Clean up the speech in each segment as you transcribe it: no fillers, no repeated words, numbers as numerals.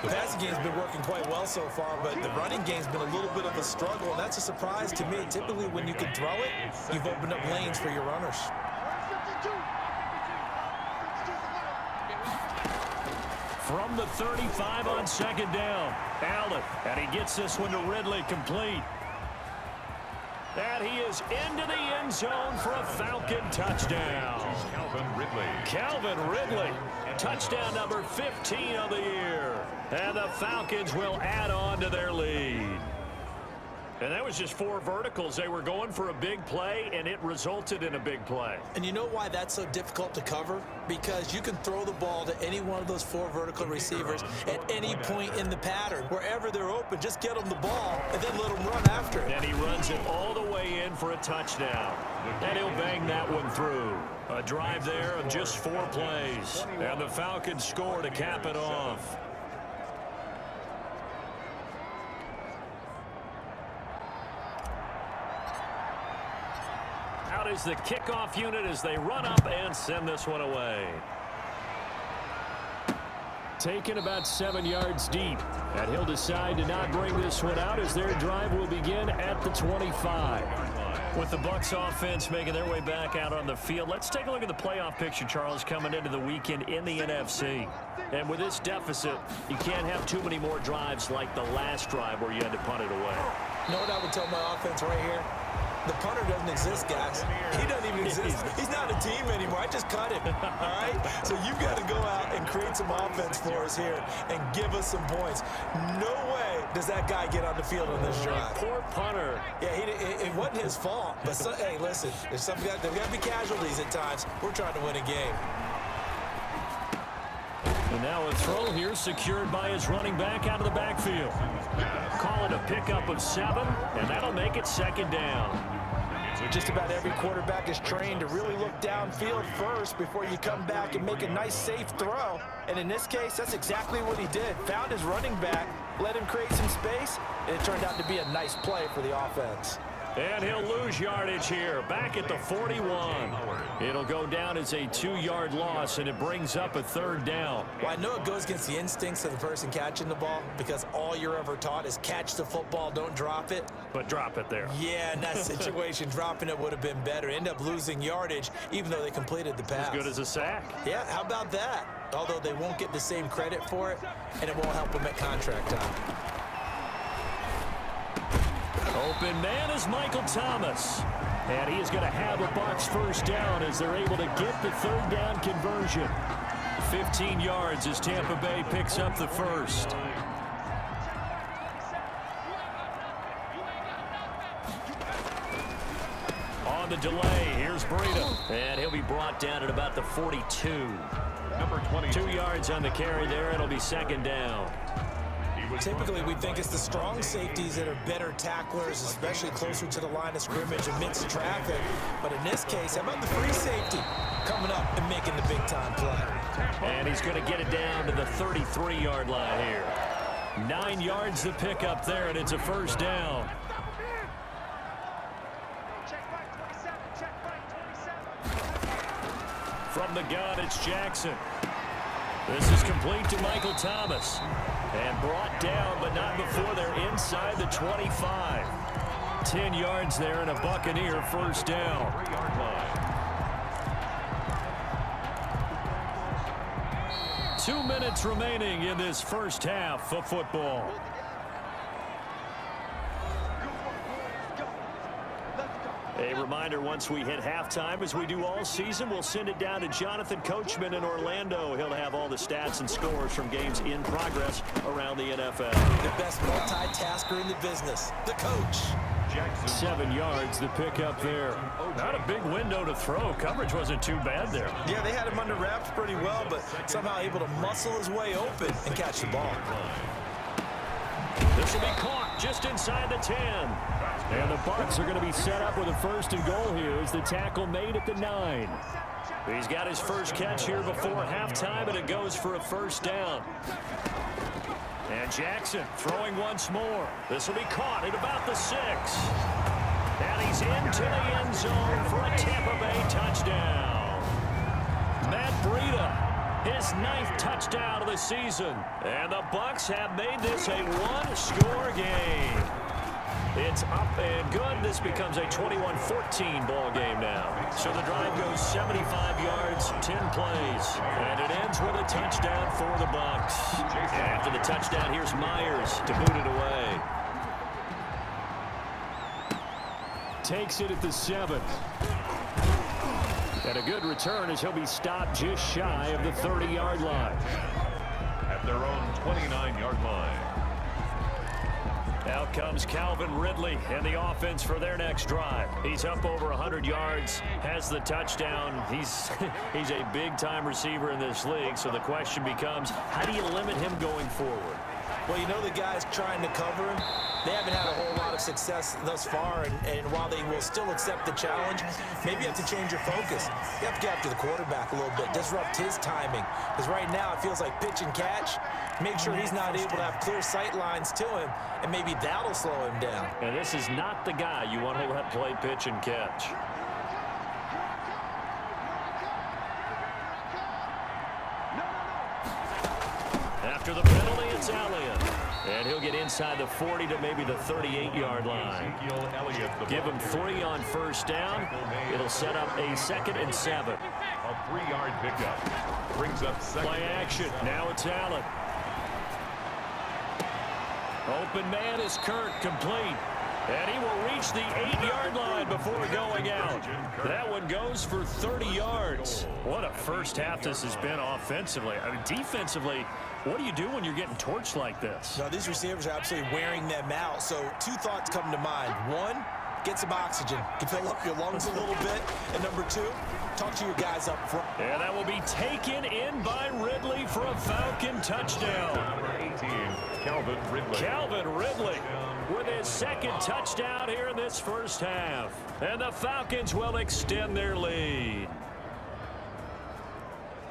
passing game's been working quite well so far, but the running game's been a little bit of a struggle, and that's a surprise to me. Typically, when you can throw it, you've opened up lanes for your runners. From the 35 on second down, Allen, and he gets this one to Ridley, complete. And he is into the end zone for a Falcon touchdown. Calvin Ridley, touchdown number 15 of the year. And the Falcons will add on to their lead. And that was just 4 verticals. They were going for a big play, and it resulted in a big play. And you know why that's so difficult to cover? Because you can throw the ball to any one of those 4 vertical receivers at any point in the pattern. Wherever they're open, just get them the ball and then let them run after it. And he runs it all the way in for a touchdown. And he'll bang that one through. A drive there of just 4 plays. And the Falcons score to cap it off. Out is the kickoff unit as they run up and send this one away. Taken about 7 yards deep. And he'll decide to not bring this one out as their drive will begin at the 25. With the Bucs offense making their way back out on the field, let's take a look at the playoff picture, Charles, coming into the weekend in the NFC. And with this deficit, you can't have too many more drives like the last drive where you had to punt it away. You know what I would tell my offense right here? The punter doesn't exist, guys. He doesn't even exist. He's not a team anymore. I just cut him, all right? So you've got to go out and create some offense for us here and give us some points. No way does that guy get on the field on this drive. Poor punter. Yeah, it wasn't his fault. But, hey, listen, there's got to be casualties at times. We're trying to win a game. And now a throw here secured by his running back out of the backfield. Call it a pickup of 7, and that'll make it second down. Just about every quarterback is trained to really look downfield first before you come back and make a nice, safe throw. And in this case, that's exactly what he did. Found his running back, let him create some space, and it turned out to be a nice play for the offense. And he'll lose yardage here, back at the 41. It'll go down as a 2-yard loss, and it brings up a 3rd down. Well, I know it goes against the instincts of the person catching the ball because all you're ever taught is catch the football, don't drop it. But drop it there. Yeah, in that situation, dropping it would have been better. End up losing yardage, even though they completed the pass. As good as a sack. Yeah, how about that? Although they won't get the same credit for it, and it won't help them at contract time. Open man is Michael Thomas. And he is going to have a Bucs 1st down as they're able to get the 3rd down conversion. 15 yards as Tampa Bay picks up the 1st. On the delay, here's Breida. And he'll be brought down at about the 42. Number 22. 2 yards on the carry there. It'll be 2nd down. Typically, we think it's the strong safeties that are better tacklers, especially closer to the line of scrimmage amidst traffic. But in this case, how about the free safety coming up and making the big-time play? And he's going to get it down to the 33-yard line here. 9 yards to pick up there, and it's a 1st down. From the gun, it's Jackson. This is complete to Michael Thomas. And brought down, but not before they're inside the 25. 10 yards there and a Buccaneer 1st down. 2 minutes remaining in this 1st half of football. A reminder, once we hit halftime, as we do all season, we'll send it down to Jonathan Coachman in Orlando. He'll have all the stats and scores from games in progress around the NFL. The best multitasker in the business, the coach. 7 yards to pick up there. Not a big window to throw. Coverage wasn't too bad there. Yeah, they had him under wraps pretty well, but somehow able to muscle his way open and catch the ball. This will be caught just inside the 10. And the Bucs are going to be set up with a 1st and goal here as the tackle made at the 9. He's got his first catch here before halftime, and it goes for a 1st down. And Jackson throwing once more. This will be caught at about the 6. And he's into the end zone for a Tampa Bay touchdown. Matt Breida his 9th touchdown of the season. And the Bucs have made this a one-score game. It's up and good. This becomes a 21-14 ball game now. So the drive goes 75 yards, 10 plays. And it ends with a touchdown for the Bucs. After the touchdown, here's Myers to boot it away. Takes it at the 7. And a good return as he'll be stopped just shy of the 30-yard line. At their own 29-yard line. Out comes Calvin Ridley and the offense for their next drive. He's up over 100 yards, has the touchdown. He's a big-time receiver in this league, so the question becomes, how do you limit him going forward? Well, you know the guys trying to cover him, they haven't had a whole lot of success thus far, and while they will still accept the challenge, maybe you have to change your focus. You have to get after the quarterback a little bit, disrupt his timing, because right now it feels like pitch and catch. Make sure he's not able to have clear sight lines to him, and maybe that'll slow him down. And this is not the guy you want to let play pitch and catch. After the penalty, it's Elliott. And he'll get inside the 40 to maybe the 38-yard line. Give him 3 on first down. It'll set up a 2nd and 7. A 3-yard pickup. Brings up second. Play action. Now it's Allen. Open man is Kirk, complete. And he will reach the 8-yard line before going out. That one goes for 30 yards. What a first half this has been offensively. I mean, defensively, what do you do when you're getting torched like this? Now, these receivers are absolutely wearing them out. So 2 thoughts come to mind. 1, get some oxygen. Can fill up your lungs a little bit. And number 2, talk to your guys up front. And that will be taken in by Ridley for a Falcon touchdown. Number 18, Calvin Ridley. Calvin Ridley with his 2nd touchdown here in this first half. And the Falcons will extend their lead.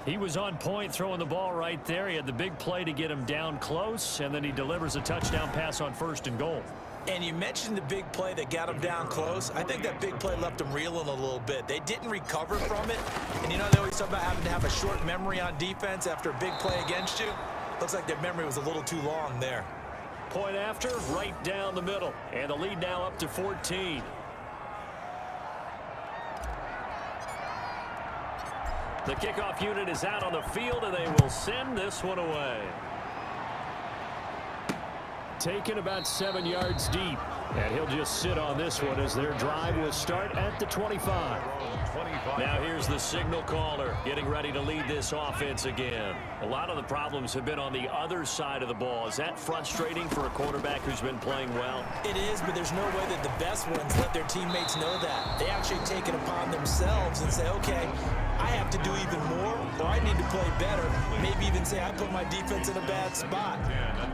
He was on point throwing the ball right there. He had the big play to get him down close, and then he delivers a touchdown pass on 1st and goal. And you mentioned the big play that got him down close. I think that big play left him reeling a little bit. They didn't recover from it. And you know they always talk about having to have a short memory on defense after a big play against you. Looks like their memory was a little too long there. Point after, right down the middle. And the lead now up to 14. The kickoff unit is out on the field, and they will send this one away. Taken about 7 yards deep. And he'll just sit on this one as their drive will start at the 25. Now here's the signal caller getting ready to lead this offense again. A lot of the problems have been on the other side of the ball. Is that frustrating for a quarterback who's been playing well? It is, but there's no way that the best ones let their teammates know that. They actually take it upon themselves and say, okay, I have to do even more, or I need to play better. Maybe even say I put my defense in a bad spot.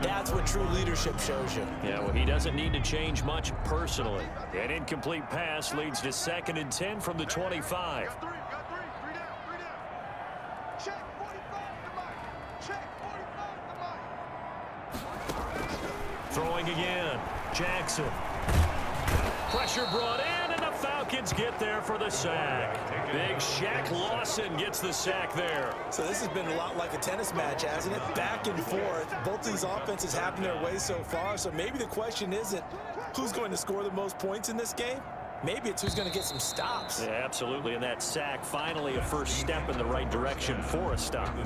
That's what true leadership shows you. Yeah, well, he doesn't need to change much personally. An incomplete pass leads to 2nd and 10 from the 25. Throwing again. Jackson. Pressure brought in, and the Falcons get there for the sack. Big Shaq Lawson gets the sack there. So this has been a lot like a tennis match, hasn't it? Back and forth. Both these offenses have their way so far, so maybe the question isn't who's going to score the most points in this game. Maybe it's who's going to get some stops. Yeah, absolutely, and that sack finally a first step in the right direction for a stop.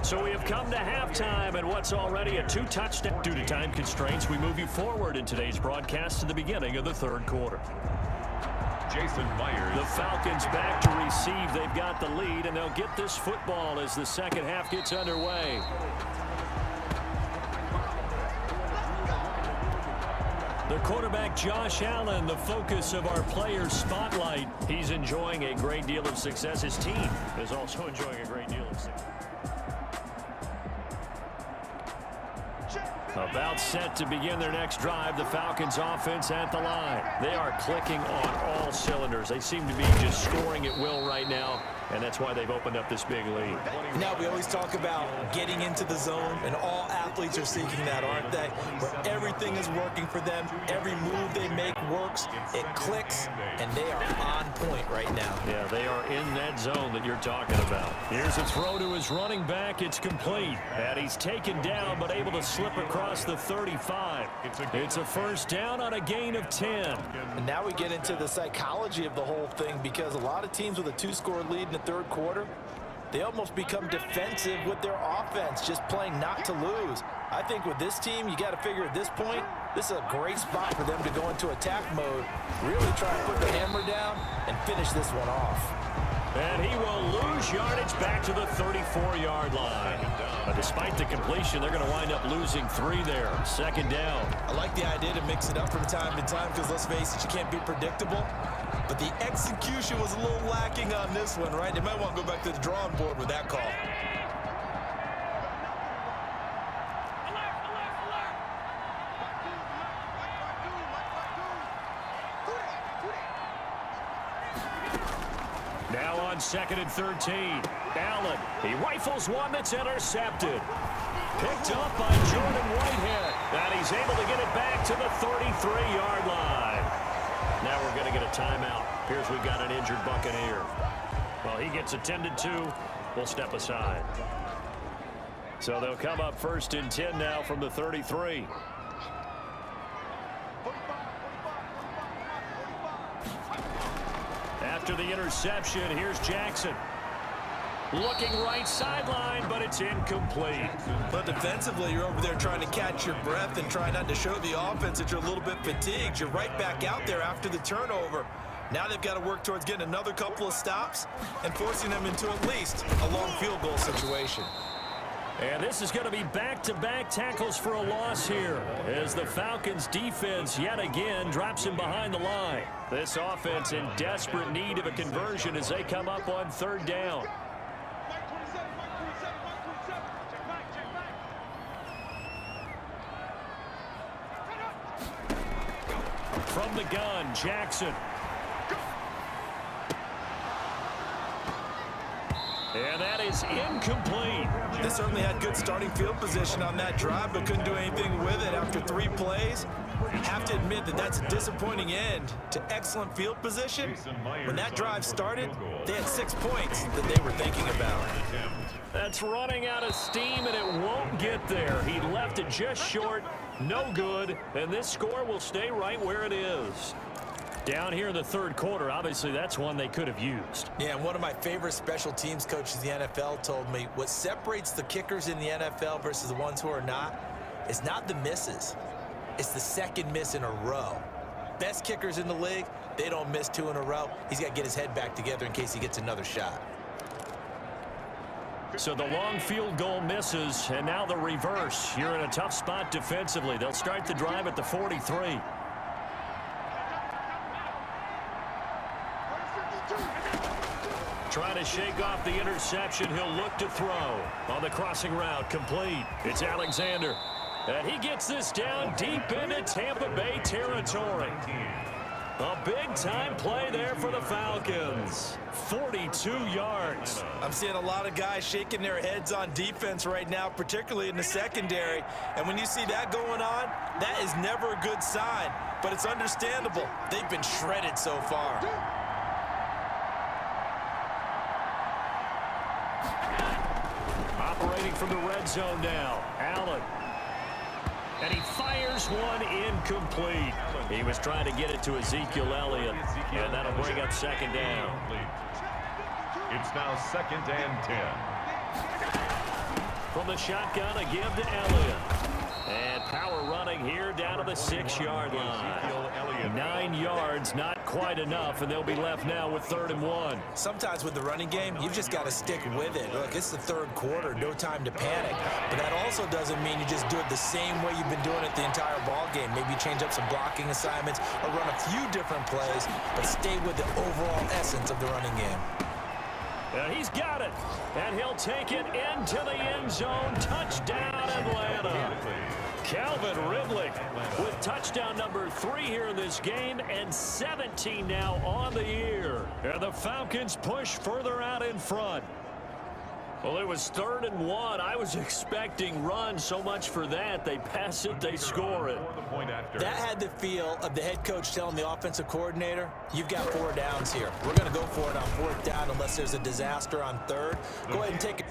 So we have come to halftime, and what's already a 2-touchdown. Due to time constraints, we move you forward in today's broadcast to the beginning of the 3rd quarter. Jason Myers. The Falcons back to receive. They've got the lead, and they'll get this football as the 2nd half gets underway. The quarterback, Josh Allen, the focus of our players' spotlight. He's enjoying a great deal of success. His team is also enjoying a great deal of success. About set to begin their next drive, the Falcons offense at the line. They are clicking on all cylinders. They seem to be just scoring at will right now, and that's why they've opened up this big lead. Now we always talk about getting into the zone, and all athletes athletes are seeking that, aren't they? Where everything is working for them, every move they make works, it clicks, and they are on point right now. Yeah, they are in that zone that you're talking about. Here's a throw to his running back. It's complete. And he's taken down, but able to slip across the 35. It's a first down on a gain of 10. And now we get into the psychology of the whole thing, because a lot of teams with a 2-score lead in the third quarter, they almost become defensive with their offense, just playing not to lose. I think with this team, you got to figure at this point, this is a great spot for them to go into attack mode, really try to put the hammer down and finish this one off. And he will lose yardage back to the 34-yard line. Despite the completion, they're going to wind up losing 3 there. Second down. I like the idea to mix it up from time to time because, let's face it, you can't be predictable. But the execution was a little lacking on this one, right? They might want to go back to the drawing board with that call. Now on 2nd and 13. Allen, he rifles one that's intercepted. Picked up by Jordan Whitehead. And he's able to get it back to the 33-yard line. Now we're going to get a timeout. Here's we've got an injured Buccaneer. Well, he gets attended to. We'll step aside. So they'll come up 1st and 10 now from the 33. After the interception, here's Jackson. Looking right sideline, but it's incomplete. But defensively, you're over there trying to catch your breath and try not to show the offense that you're a little bit fatigued. You're right back out there after the turnover. Now they've got to work towards getting another couple of stops and forcing them into at least a long field goal situation. And this is going to be back-to-back tackles for a loss here as the Falcons defense yet again drops him behind the line. This offense in desperate need of a conversion as they come up on 3rd down. From the gun, Jackson. And that is incomplete. They certainly had good starting field position on that drive, but couldn't do anything with it after 3 plays. Have to admit that that's a disappointing end to excellent field position. When that drive started, they had 6 points that they were thinking about. That's running out of steam, and it won't get there. He left it just short, no good, and this score will stay right where it is. Down here in the 3rd quarter, obviously that's one they could have used. Yeah, and one of my favorite special teams coaches in the NFL told me what separates the kickers in the NFL versus the ones who are not is not the misses. It's the second miss in a row. Best kickers in the league, they don't miss 2 in a row. He's got to get his head back together in case he gets another shot. So the long field goal misses, and now the reverse. You're in a tough spot defensively. They'll start the drive at the 43. Trying to shake off the interception. He'll look to throw. On the crossing route, complete. It's Alexander. And he gets this down deep into Tampa Bay territory. A big-time play there for the Falcons. 42 yards. I'm seeing a lot of guys shaking their heads on defense right now, particularly in the secondary. And when you see that going on, that is never a good sign. But it's understandable. They've been shredded so far. Operating from the red zone now. Allen. And he fires one incomplete. He was trying to get it to Ezekiel Elliott. And that'll bring up 2nd down. It's now 2nd and 10. From the shotgun, a give to Elliott. And power running here down to the 6-yard line. 9 yards, not quite enough, and they'll be left now with 3rd and 1. Sometimes with the running game, you've just got to stick with it. Look, it's the 3rd quarter, no time to panic. But that also doesn't mean you just do it the same way you've been doing it the entire ball game. Maybe change up some blocking assignments or run a few different plays, but stay with the overall essence of the running game. And he's got it. And he'll take it into the end zone. Touchdown, Atlanta. Calvin Ridley with touchdown number 3 here in this game, and 17 now on the year. And the Falcons push further out in front. Well, it was 3rd and 1. I was expecting run. So much for that. They pass it, they score it. That had the feel of the head coach telling the offensive coordinator, you've got 4 downs here. We're going to go for it on 4th down unless there's a disaster on 3rd. Go ahead and take it.